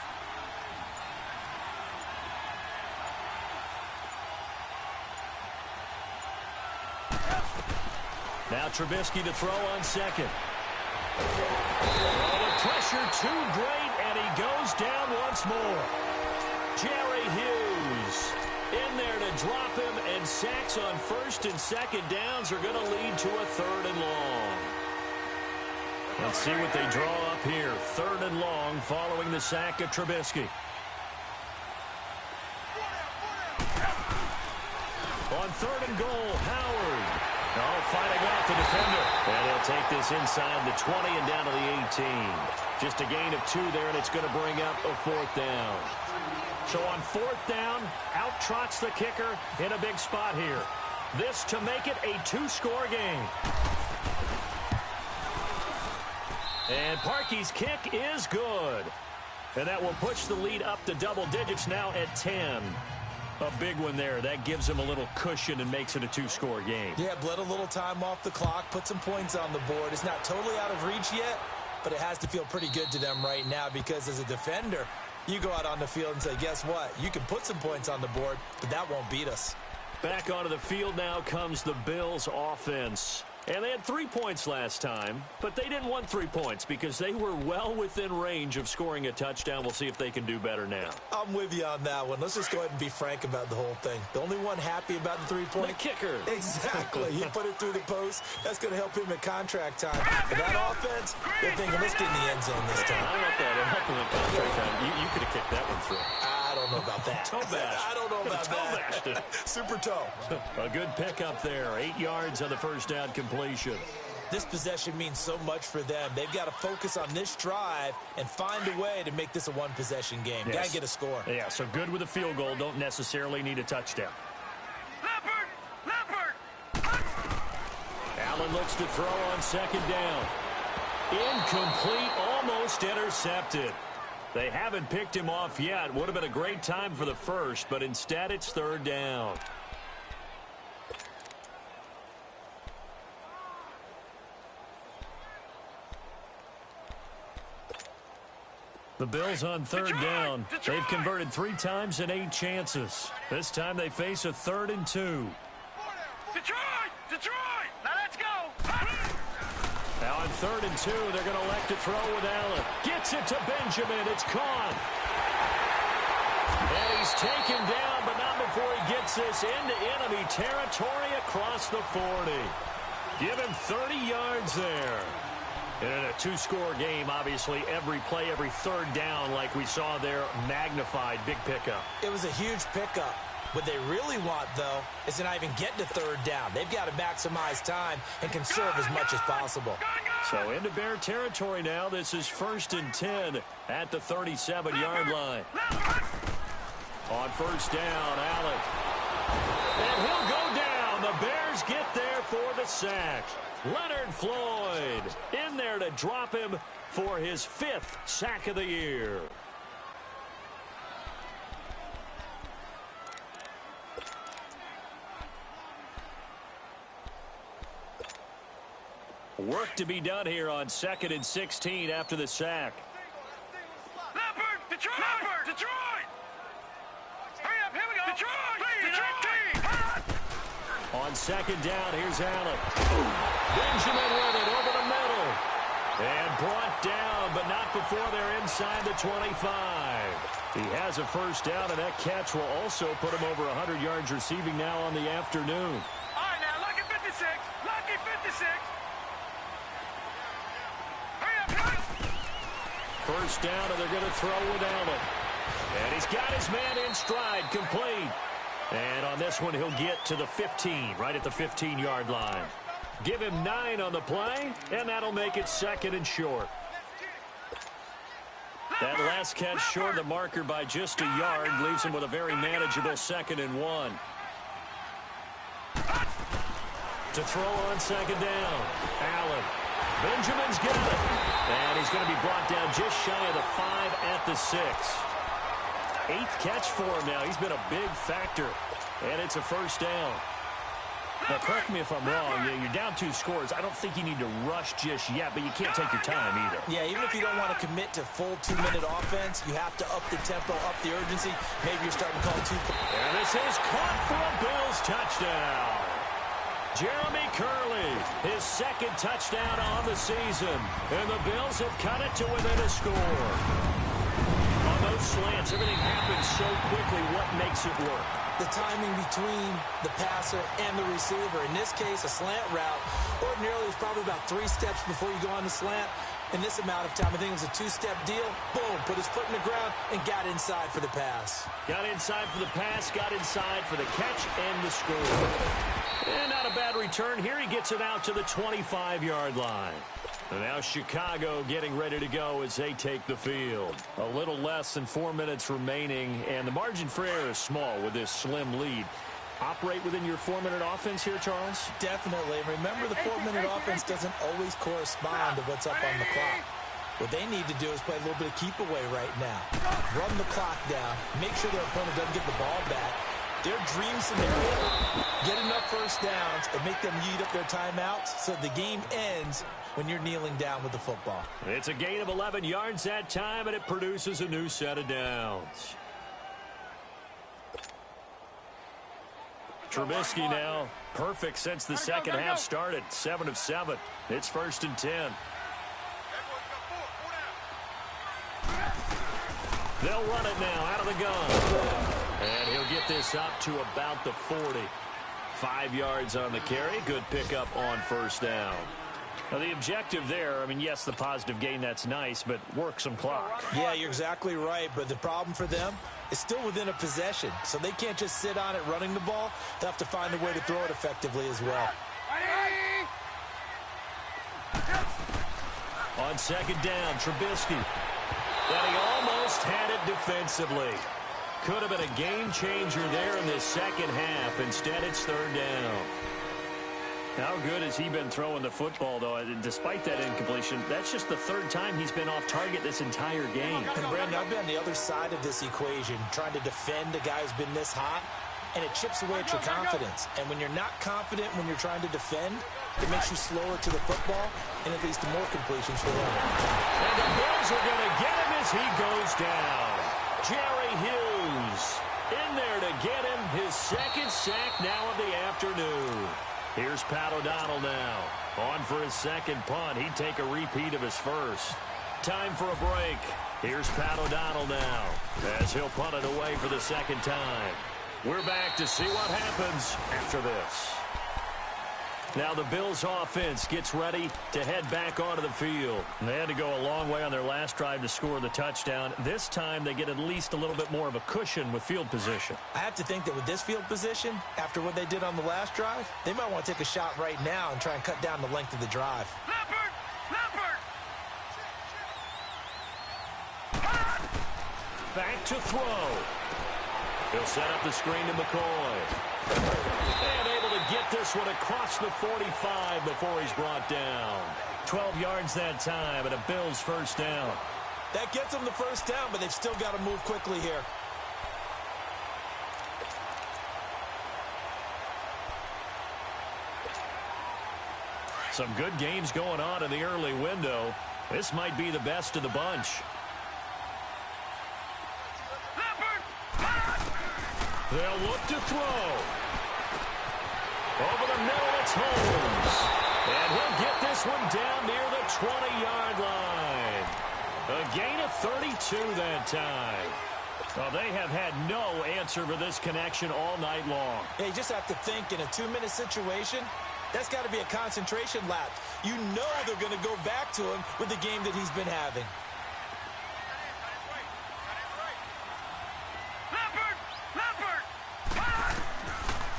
Now Trubisky to throw on 2nd. Oh, the pressure too great, and he goes down once more. Jerry Hughes in there to drop him, and sacks on 1st and 2nd downs are going to lead to a 3rd and long. Let's see what they draw up here. 3rd and long following the sack of Trubisky. On 3rd and goal, Howard. Oh, fighting off the defender. And he'll take this inside the 20 and down to the 18. Just a gain of 2 there, and it's going to bring up a 4th down. So on 4th down, out trots the kicker in a big spot here. This to make it a 2-score game. And Parkey's kick is good. And that will push the lead up to double digits now at 10. A big one there. That gives them a little cushion and makes it a 2-score game. Yeah, bled a little time off the clock, put some points on the board. It's not totally out of reach yet, but it has to feel pretty good to them right now because as a defender, you go out on the field and say, guess what? You can put some points on the board, but that won't beat us. Back onto the field now comes the Bills offense. And they had 3 points last time, but they didn't want 3 points because they were well within range of scoring a touchdown. We'll see if they can do better now. I'm with you on that one. Let's just go ahead and be frank about the whole thing. The only one happy about the 3-point? The kicker. Exactly. He put it through the post. That's going to help him at contract time. But that offense, they're thinking, let's get in the end zone this time. I don't know if that would help him at contract time. You could have kicked that one through. I don't know about that. Toe bash. I don't know about that. Super toe. A good pickup there. 8 yards on the first down completion. This possession means so much for them. They've got to focus on this drive and find a way to make this a one-possession game. Yes. Got to get a score. Yeah, so good with a field goal. Don't necessarily need a touchdown. Leopard! Allen looks to throw on second down. Incomplete, almost intercepted. They haven't picked him off yet. Would have been a great time for the first, but instead it's third down. The Bills on third down. They've converted 3 times in 8 chances. This time they face a 3rd and 2. Detroit! Now let's go! Now on 3rd and 2, they're going to elect to throw with Allen. Gets it to Benjamin. It's caught. And he's taken down, but not before he gets this into enemy territory across the 40. Give him 30 yards there. And in a 2-score game, obviously, every play, every third down, like we saw there, magnified. Big pickup. It was a huge pickup. What they really want, though, is to not even get to third down. They've got to maximize time and conserve as much as possible. So into Bear territory now. This is 1st and 10 at the 37-yard line. On first down, Allen. And he'll go down. The Bears get there for the sack. Leonard Floyd in there to drop him for his 5th sack of the year. Work to be done here on 2nd and 16 after the sack. Leopard! Detroit! Hurry up, here we go! Detroit! On second down, here's Allen. Benjamin with it over the middle. And brought down, but not before they're inside the 25. He has a first down, and that catch will also put him over 100 yards receiving now on the afternoon. All right, now, lucky 56. Lucky 56. First down, and they're going to throw with Allen. And he's got his man in stride, complete. And on this one, he'll get to the 15, right at the 15-yard line. Give him 9 on the play, and that'll make it 2nd and short. That last catch short of the marker by just a yard leaves him with a very manageable 2nd and 1. To throw on second down, Allen. Benjamin's got it. And he's going to be brought down just shy of the 5 at the 6. 8th catch for him now. He's been a big factor. And it's a first down. Now, correct me if I'm wrong. You're down 2 scores. I don't think you need to rush just yet, but you can't take your time either. Yeah, even if you don't want to commit to full 2-minute offense, you have to up the tempo, up the urgency. Maybe you're starting to call 2. And this is caught for a Bills touchdown. Jeremy Curley, his 2nd touchdown on the season. And the Bills have cut it to within a score. On those slants, everything happens so quickly. What makes it work? The timing between the passer and the receiver. In this case, a slant route. Ordinarily, it's probably about 3 steps before you go on the slant. In this amount of time, I think it was a 2-step deal. Boom, put his foot in the ground and got inside for the pass. Got inside for the pass, got inside for the catch and the score. And not a bad return here. He gets it out to the 25-yard line. And now Chicago getting ready to go as they take the field. A little less than 4 minutes remaining, and the margin for error is small with this slim lead. Operate within your 4-minute offense here, Charles? Definitely. Remember, the 4-minute offense doesn't always correspond to what's up on the clock. What they need to do is play a little bit of keep away right now. Run the clock down. Make sure their opponent doesn't get the ball back. Their dream scenario, get enough first downs and make them eat up their timeouts so the game ends when you're kneeling down with the football. It's a gain of 11 yards that time, and it produces a new set of downs. Trubisky now, perfect since the second half started. 7 of 7. It's 1st and 10. They'll run it now out of the gun. And he'll get this up to about the 40. 5 yards on the carry. Good pickup on 1st down. Now, the objective there, I mean, yes, the positive gain, that's nice, but work some clock. Yeah, you're exactly right, but the problem for them is still within a possession, so they can't just sit on it running the ball. They'll have to find a way to throw it effectively as well. On 2nd down, Trubisky. And he almost had it defensively. Could have been a game changer there in this second half. Instead, it's 3rd down. How good has he been throwing the football, though? Despite that incompletion, that's just the 3rd time he's been off target this entire game. And, Brandon, I've been on the other side of this equation, trying to defend a guy who's been this hot, and it chips away at your confidence. And when you're not confident when you're trying to defend, it makes you slower to the football, and it leads to more completions for them. And the Bills are going to get him as he goes down. Jerry Hughes in there to get him his 2nd sack now of the afternoon. Here's Pat O'Donnell now. On for his 2nd punt. He'd take a repeat of his 1st. Time for a break. Here's Pat O'Donnell now as he'll punt it away for the 2nd time. We're back to see what happens after this. Now the Bills offense gets ready to head back onto the field. They had to go a long way on their last drive to score the touchdown. This time they get at least a little bit more of a cushion with field position. I have to think that with this field position, after what they did on the last drive, they might want to take a shot right now and try and cut down the length of the drive. Back to throw. He'll set up the screen to McCoy. And able to get this one across the 45 before he's brought down. 12 yards that time and a Bills 1st down. That gets them the 1st down, but they've still got to move quickly here. Some good games going on in the early window. This might be the best of the bunch. They'll look to throw. Over the middle, it's Holmes. And he'll get this one down near the 20-yard line. A gain of 32 that time. Well, they have had no answer for this connection all night long. Yeah, you just have to think in a 2-minute situation, that's got to be a concentration lapse. You know they're going to go back to him with the game that he's been having.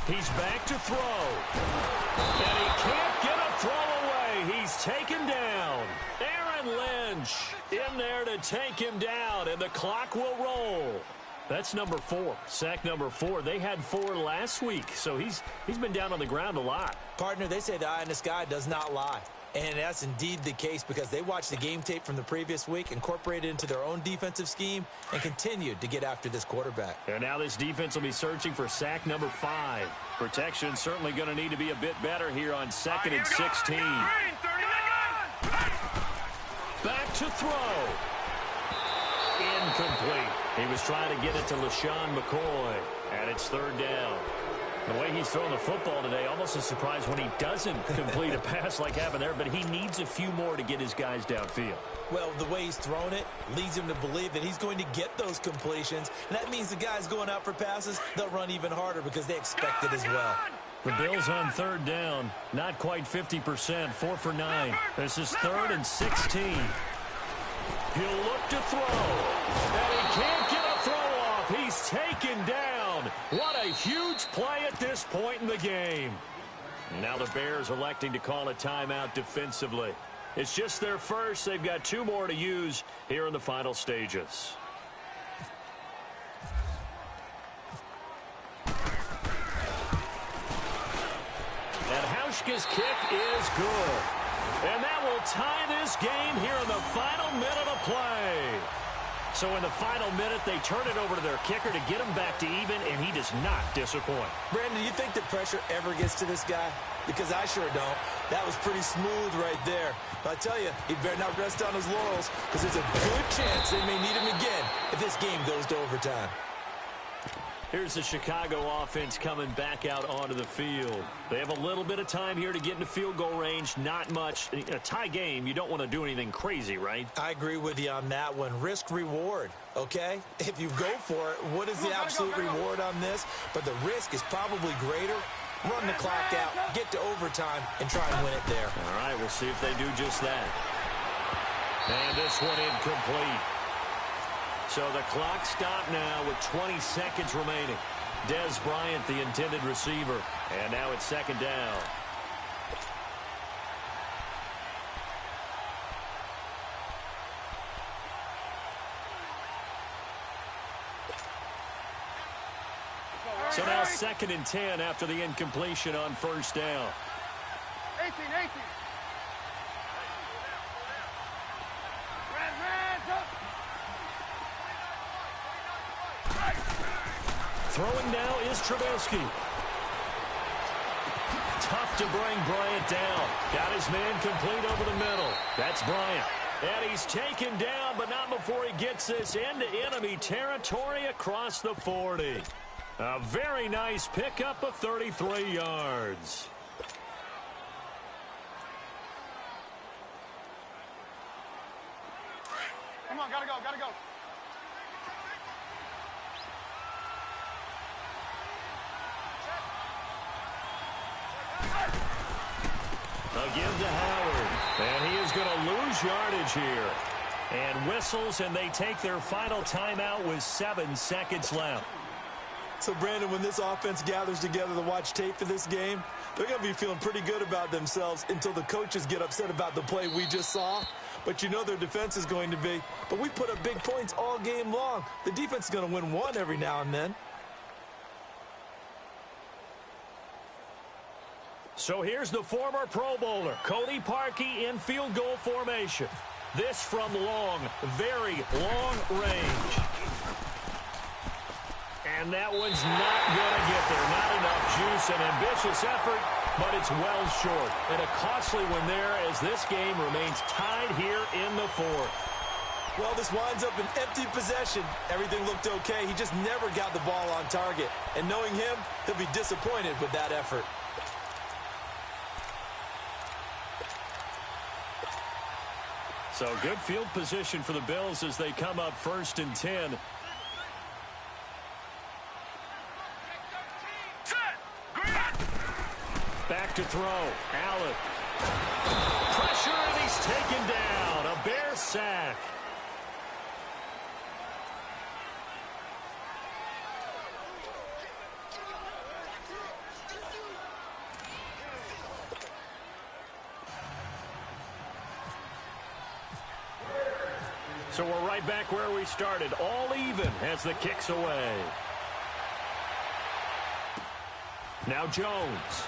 He's back to throw. And he can't get a throw away. He's taken down. Aaron Lynch in there to take him down, and the clock will roll. That's number 4, sack number 4. They had 4 last week, so he's been down on the ground a lot. Partner, they say the eye in the sky does not lie. And that's indeed the case because they watched the game tape from the previous week, incorporated it into their own defensive scheme, and continued to get after this quarterback. And now this defense will be searching for sack number 5. Protection certainly going to need to be a bit better here on 2nd and 16. Back to throw. Incomplete. He was trying to get it to LaShawn McCoy, and it's 3rd down. The way he's throwing the football today, almost a surprise when he doesn't complete a pass like happened there, but he needs a few more to get his guys downfield. Well, the way he's thrown it leads him to believe that he's going to get those completions, and that means the guys going out for passes, they'll run even harder because they expect it as well. The Bills on 3rd down, not quite 50%, 4 for 9. This is 3rd and 16. He'll look to throw, and he can't get a throw off. He's taken down. What a huge play at this point in the game. Now the Bears electing to call a timeout defensively. It's just their first. They've got 2 more to use here in the final stages. And Hauschka's kick is good. And that will tie this game here in the final minute of play. So in the final minute, they turn it over to their kicker to get him back to even, and he does not disappoint. Brandon, do you think the pressure ever gets to this guy? Because I sure don't. That was pretty smooth right there. But I tell you, he better not rest on his laurels because there's a good chance they may need him again if this game goes to overtime. Here's the Chicago offense coming back out onto the field. They have a little bit of time here to get into field goal range. Not much. In a tie game, you don't want to do anything crazy, right? I agree with you on that one. Risk reward, okay? If you go for it, what is the absolute reward on this? But the risk is probably greater. Run the clock out, get to overtime, and try and win it there. All right, we'll see if they do just that. And this one incomplete. So the clock stopped now with 20 seconds remaining. Dez Bryant, the intended receiver. And now it's second down. So now 2nd and 10 after the incompletion on first down. 18. Throwing now is Trubisky. Tough to bring Bryant down. Got his man complete over the middle. That's Bryant. And he's taken down, but not before he gets this into enemy territory across the 40. A very nice pickup of 33 yards. Come on, gotta go. A give to Howard. And he is going to lose yardage here. And whistles, and they take their final timeout with 7 seconds left. So, Brandon, when this offense gathers together to watch tape for this game, they're going to be feeling pretty good about themselves until the coaches get upset about the play we just saw. But you know their defense is going to be. But we put up big points all game long. The defense is going to win one every now and then. So here's the former Pro Bowler, Cody Parkey, in field goal formation. This from long, very long range. And that one's not going to get there. Not enough juice. An ambitious effort, but it's well short. And a costly one there as this game remains tied here in the 4th. Well, this winds up an empty possession. Everything looked okay. He just never got the ball on target. And knowing him, he'll be disappointed with that effort. So good field position for the Bills as they come up 1st and 10. Back to throw. Allen. Pressure, and he's taken down. A Bear sack. So we're right back where we started. All even as the kick's away. Now Jones.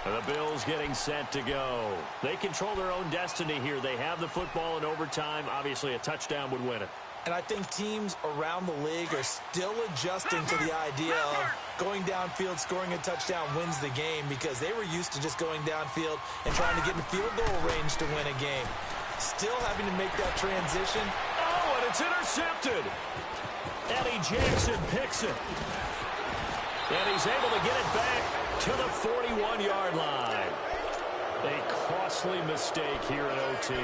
The Bills getting set to go. They control their own destiny here. They have the football in overtime. Obviously, a touchdown would win it. And I think teams around the league are still adjusting to the idea of going downfield, scoring a touchdown wins the game, because they were used to just going downfield and trying to get in field goal range to win a game. Still having to make that transition. Oh, and it's intercepted. Eddie Jackson picks it. And he's able to get it back to the 41-yard line. A costly mistake here in OT.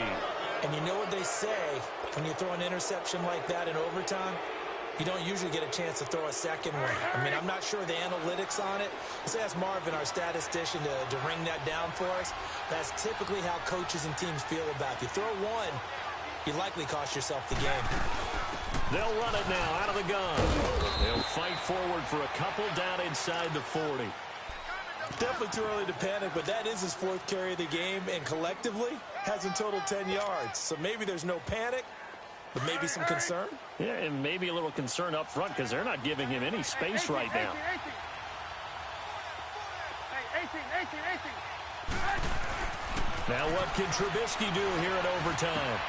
And you know what they say, when you throw an interception like that in overtime, you don't usually get a chance to throw a second one. I mean, I'm not sure the analytics on it. Let's ask Marvin, our statistician, to ring that down for us. That's typically how coaches and teams feel about it. You throw one, you likely cost yourself the game. They'll run it now out of the gun. They'll fight forward for a couple down inside the 40. Definitely too early to panic, but that is his 4th carry of the game, and collectively has in total 10 yards. So maybe there's no panic, but maybe some concern. Yeah, and maybe a little concern up front because they're not giving him any space right now. 18. Now what can Trubisky do here in overtime?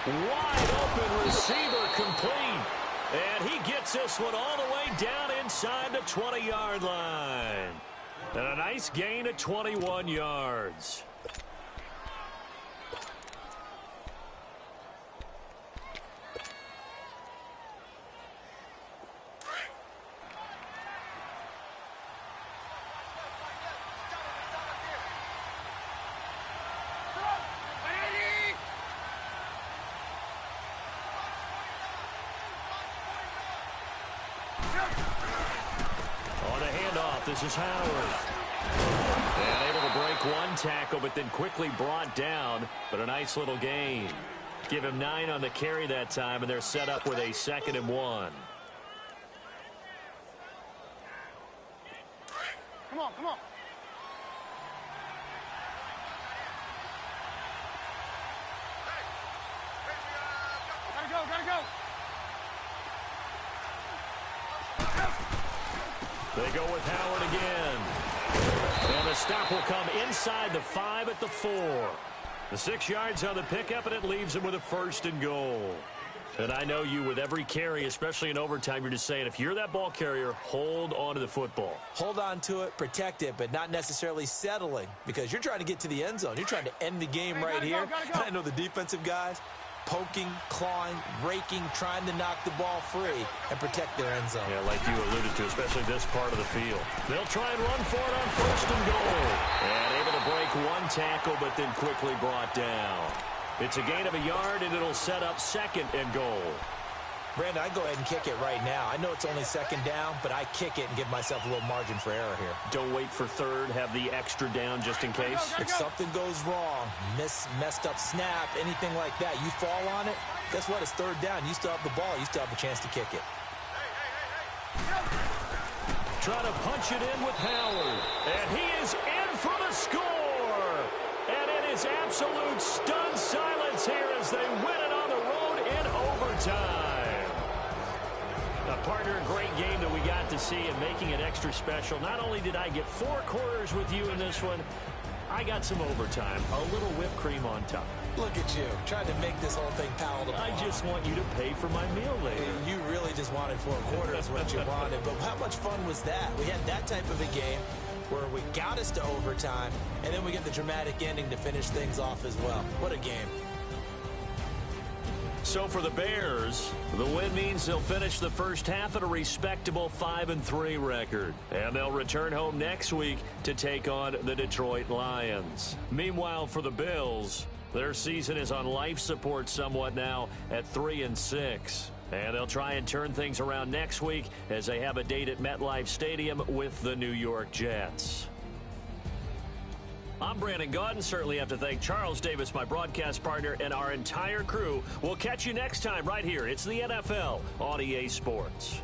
Wide open receiver complete. And he gets this one all the way down inside the 20-yard line. And a nice gain of 21 yards. handoff. This is Howard. And able to break one tackle, but then quickly brought down. But a nice little gain. Give him 9 on the carry that time, and they're set up with a 2nd and 1. Come on, come on. Gotta go. They go with Howard again. And the stop will come inside the 5 at the 4. The 6 yards on the pickup, and it leaves him with a 1st and goal. And I know you, with every carry, especially in overtime, you're just saying, if you're that ball carrier, hold on to the football. Hold on to it, protect it, but not necessarily settling, because you're trying to get to the end zone. You're trying to end the game right here. Gotta go. And I know the defensive guys, poking, clawing, raking, trying to knock the ball free and protect their end zone. Yeah, like you alluded to, especially this part of the field. They'll try and run for it on 1st and goal. And able to break one tackle, but then quickly brought down. It's a gain of a yard, and it'll set up 2nd and goal. Brandon, I go ahead and kick it right now. I know it's only 2nd down, but I kick it and give myself a little margin for error here. Don't wait for 3rd. Have the extra down just in case. If something goes wrong, messed up snap, anything like that, you fall on it, guess what? It's 3rd down. You still have the ball. You still have a chance to kick it. Trying to punch it in with Howard. And he is in for the score. And it is absolute stunned silence here as they win it on the road in overtime. A partner, a great game that we got to see, and making it extra special. Not only did I get 4 quarters with you in this one, I got some overtime. A little whipped cream on top. Look at you, trying to make this whole thing palatable. I just want you to pay for my meal later. You really just wanted 4 quarters what you wanted. But how much fun was that? We had that type of a game where we got us to overtime, and then we get the dramatic ending to finish things off as well. What a game. So for the Bears, the win means they'll finish the first half at a respectable 5-3 record. And they'll return home next week to take on the Detroit Lions. Meanwhile, for the Bills, their season is on life support somewhat now at 3-6. And they'll try and turn things around next week as they have a date at MetLife Stadium with the New York Jets. I'm Brandon Gaudin. Certainly have to thank Charles Davis, my broadcast partner, and our entire crew. We'll catch you next time right here. It's the NFL on EA Sports.